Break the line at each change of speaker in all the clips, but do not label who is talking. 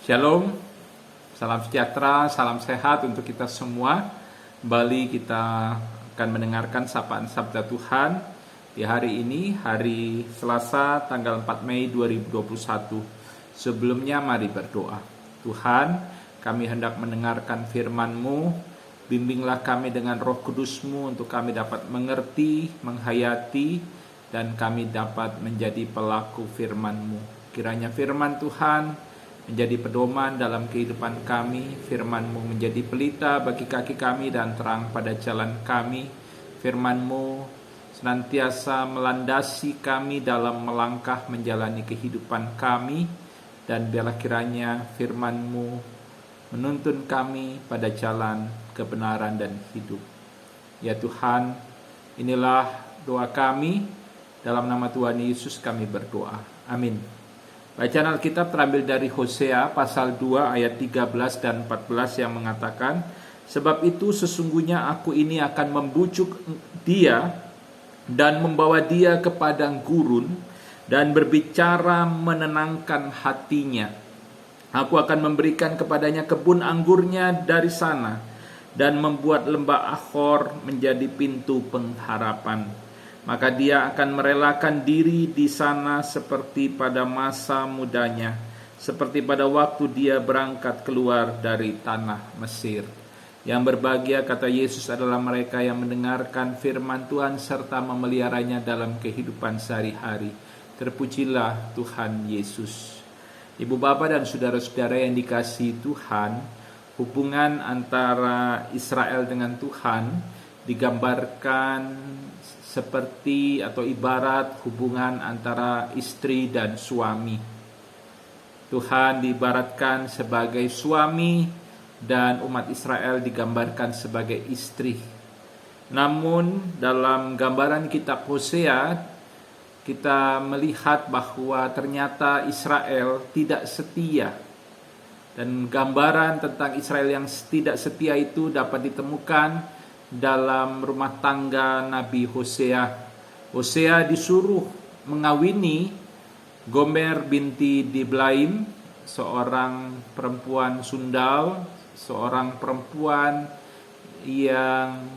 Shalom, salam sejahtera, salam sehat untuk kita semua. Kembali kita akan mendengarkan sapaan Sabda Tuhan di hari ini, hari Selasa tanggal 4 Mei 2021. Sebelumnya mari berdoa. Tuhan, kami hendak mendengarkan firman-Mu, bimbinglah kami dengan Roh Kudus-Mu untuk kami dapat mengerti, menghayati, dan kami dapat menjadi pelaku firman-Mu. Kiranya firman Tuhan menjadi pedoman dalam kehidupan kami, firman-Mu menjadi pelita bagi kaki kami dan terang pada jalan kami. Firman-Mu senantiasa melandasi kami dalam melangkah menjalani kehidupan kami, dan biarlah kiranya firman-Mu menuntun kami pada jalan kebenaran dan hidup. Ya Tuhan, inilah doa kami, dalam nama Tuhan Yesus kami berdoa. Amin. Bacaan Alkitab terambil dari Hosea pasal 2 ayat 13 dan 14 yang mengatakan, sebab itu sesungguhnya aku ini akan membujuk dia dan membawa dia ke padang gurun dan berbicara menenangkan hatinya. Aku akan memberikan kepadanya kebun anggurnya dari sana dan membuat lembah Akhor menjadi pintu pengharapan. Maka dia akan merelakan diri di sana seperti pada masa mudanya, seperti pada waktu dia berangkat keluar dari tanah Mesir. Yang berbahagia, kata Yesus, adalah mereka yang mendengarkan firman Tuhan serta memeliharanya dalam kehidupan sehari-hari. Terpujilah Tuhan Yesus. Ibu bapa dan saudara-saudara yang dikasihi Tuhan, hubungan antara Israel dengan Tuhan digambarkan seperti atau ibarat hubungan antara istri dan suami. Tuhan diibaratkan sebagai suami dan umat Israel digambarkan sebagai istri. Namun dalam gambaran kitab Hosea kita melihat bahwa ternyata Israel tidak setia. Dan gambaran tentang Israel yang tidak setia itu dapat ditemukan dalam rumah tangga Nabi Hosea. Hosea disuruh mengawini Gomer binti Diblaim, seorang perempuan sundal, seorang perempuan yang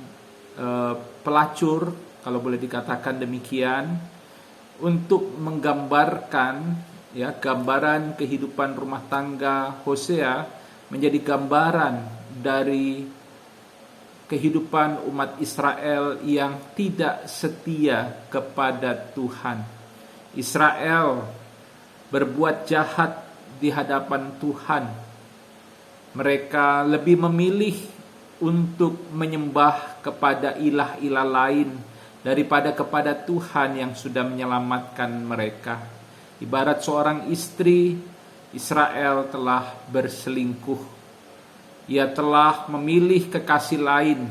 pelacur, kalau boleh dikatakan demikian, untuk menggambarkan gambaran kehidupan rumah tangga Hosea menjadi gambaran dari kehidupan umat Israel yang tidak setia kepada Tuhan. Israel berbuat jahat di hadapan Tuhan. Mereka lebih memilih untuk menyembah kepada ilah-ilah lain daripada kepada Tuhan yang sudah menyelamatkan mereka. Ibarat seorang istri, Israel telah berselingkuh. Ia telah memilih kekasih lain.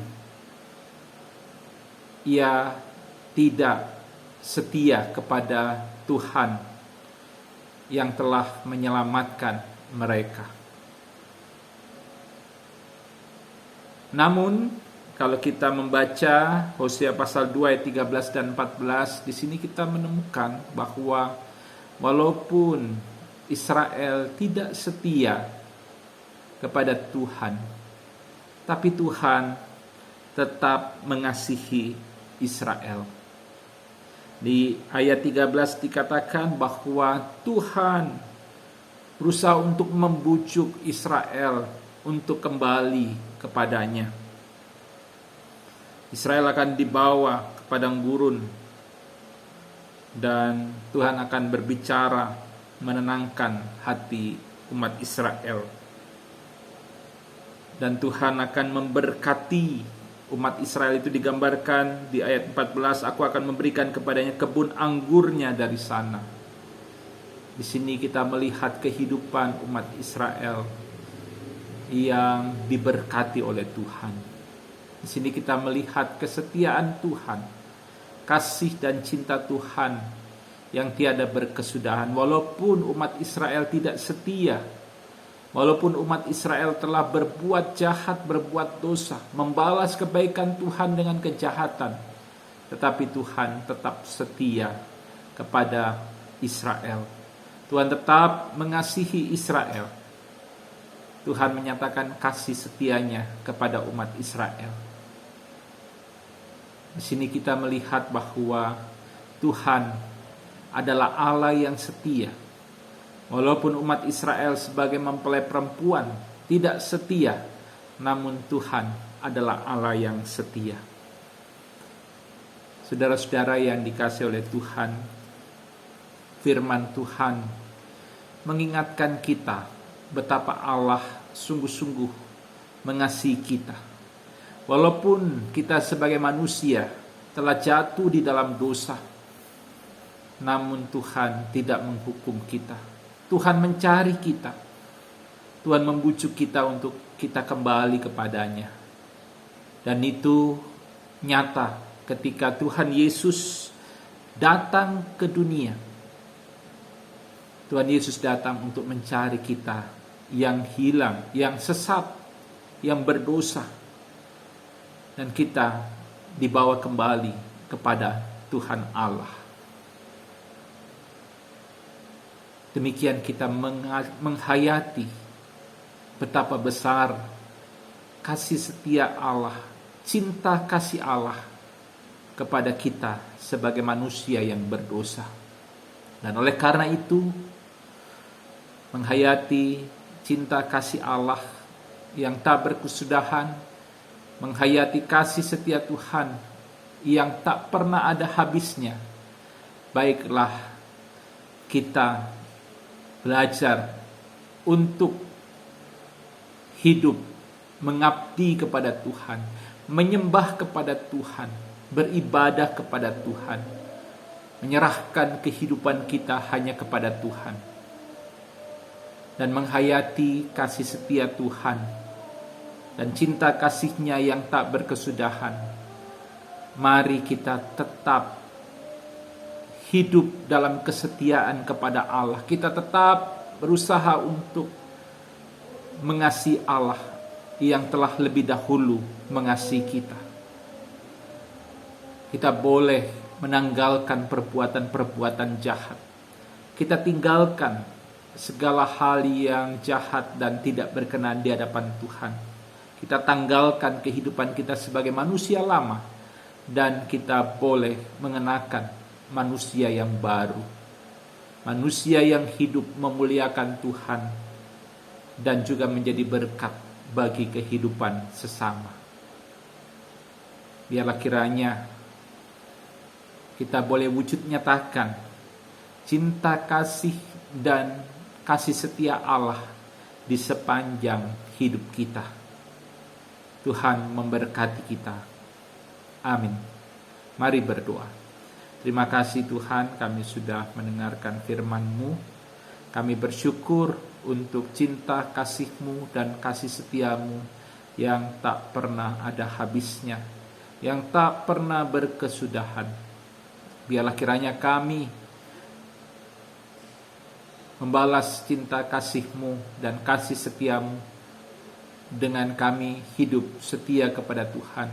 Ia tidak setia kepada Tuhan yang telah menyelamatkan mereka. Namun, kalau kita membaca Hosea pasal 2 ayat 13 dan 14, di sini kita menemukan bahwa walaupun Israel tidak setia kepada Tuhan, tapi Tuhan tetap mengasihi Israel. Di ayat 13 dikatakan bahwa Tuhan berusaha untuk membujuk Israel untuk kembali kepadanya. Israel akan dibawa ke padang gurun dan Tuhan akan berbicara menenangkan hati umat Israel. Dan Tuhan akan memberkati umat Israel. Itu digambarkan di ayat 14, aku akan memberikan kepadanya kebun anggurnya dari sana. Di sini kita melihat kehidupan umat Israel yang diberkati oleh Tuhan. Di sini kita melihat kesetiaan Tuhan, kasih dan cinta Tuhan yang tiada berkesudahan. Walaupun umat Israel tidak setia, walaupun umat Israel telah berbuat jahat, berbuat dosa, membalas kebaikan Tuhan dengan kejahatan, tetapi Tuhan tetap setia kepada Israel. Tuhan tetap mengasihi Israel. Tuhan menyatakan kasih setianya kepada umat Israel. Di sini kita melihat bahwa Tuhan adalah Allah yang setia. Walaupun umat Israel sebagai mempelai perempuan tidak setia, namun Tuhan adalah Allah yang setia. Saudara-saudara yang dikasihi oleh Tuhan, firman Tuhan mengingatkan kita betapa Allah sungguh-sungguh mengasihi kita. Walaupun kita sebagai manusia telah jatuh di dalam dosa, namun Tuhan tidak menghukum kita. Tuhan mencari kita. Tuhan membujuk kita untuk kita kembali kepadanya. Dan itu nyata ketika Tuhan Yesus datang ke dunia. Tuhan Yesus datang untuk mencari kita yang hilang, yang sesat, yang berdosa. Dan kita dibawa kembali kepada Tuhan Allah. Demikian kita menghayati betapa besar kasih setia Allah, cinta kasih Allah kepada kita sebagai manusia yang berdosa. Dan oleh karena itu, menghayati cinta kasih Allah yang tak berkesudahan, menghayati kasih setia Tuhan yang tak pernah ada habisnya, baiklah kita belajar untuk hidup mengabdi kepada Tuhan, menyembah kepada Tuhan, beribadah kepada Tuhan, menyerahkan kehidupan kita hanya kepada Tuhan, dan menghayati kasih setia Tuhan dan cinta kasih-Nya yang tak berkesudahan. Mari kita tetap hidup dalam kesetiaan kepada Allah. Kita tetap berusaha untuk mengasihi Allah yang telah lebih dahulu mengasihi kita. Kita boleh menanggalkan perbuatan-perbuatan jahat. Kita tinggalkan segala hal yang jahat dan tidak berkenan di hadapan Tuhan. Kita tanggalkan kehidupan kita sebagai manusia lama, dan kita boleh mengenakan manusia yang baru. Manusia yang hidup memuliakan Tuhan dan juga menjadi berkat bagi kehidupan sesama. Biarlah kiranya kita boleh wujud nyatakan cinta kasih dan kasih setia Allah di sepanjang hidup kita. Tuhan memberkati kita. Amin. Mari berdoa. Terima kasih Tuhan, kami sudah mendengarkan firman-Mu. Kami bersyukur untuk cinta kasih-Mu dan kasih setia-Mu yang tak pernah ada habisnya, yang tak pernah berkesudahan. Biarlah kiranya kami membalas cinta kasih-Mu dan kasih setia-Mu dengan kami hidup setia kepada Tuhan,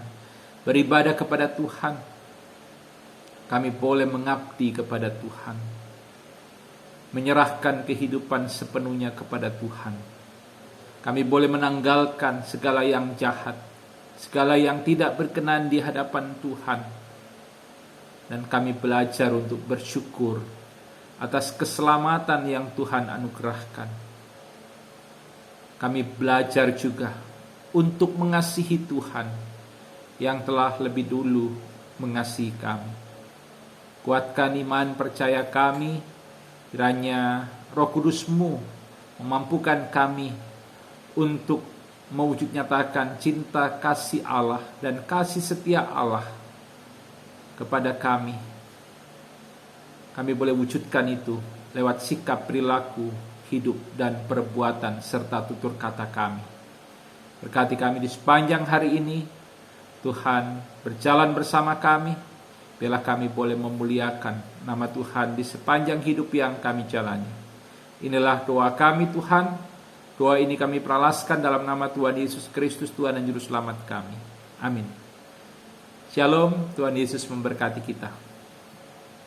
beribadah kepada Tuhan. Kami boleh mengabdi kepada Tuhan, menyerahkan kehidupan sepenuhnya kepada Tuhan. Kami boleh menanggalkan segala yang jahat, segala yang tidak berkenan di hadapan Tuhan. Dan kami belajar untuk bersyukur atas keselamatan yang Tuhan anugerahkan. Kami belajar juga untuk mengasihi Tuhan yang telah lebih dulu mengasihi kami. Kuatkan iman percaya kami, kiranya Roh Kudus-Mu memampukan kami untuk mewujud nyatakan cinta kasih Allah dan kasih setia Allah kepada kami. Kami boleh wujudkan itu lewat sikap, perilaku, hidup, dan perbuatan serta tutur kata kami. Berkati kami di sepanjang hari ini. Tuhan berjalan bersama kami. Biarlah kami boleh memuliakan nama Tuhan di sepanjang hidup yang kami jalani. Inilah doa kami Tuhan. Doa ini kami peralaskan dalam nama Tuhan Yesus Kristus, Tuhan dan Juru Selamat kami. Amin. Shalom, Tuhan Yesus memberkati kita.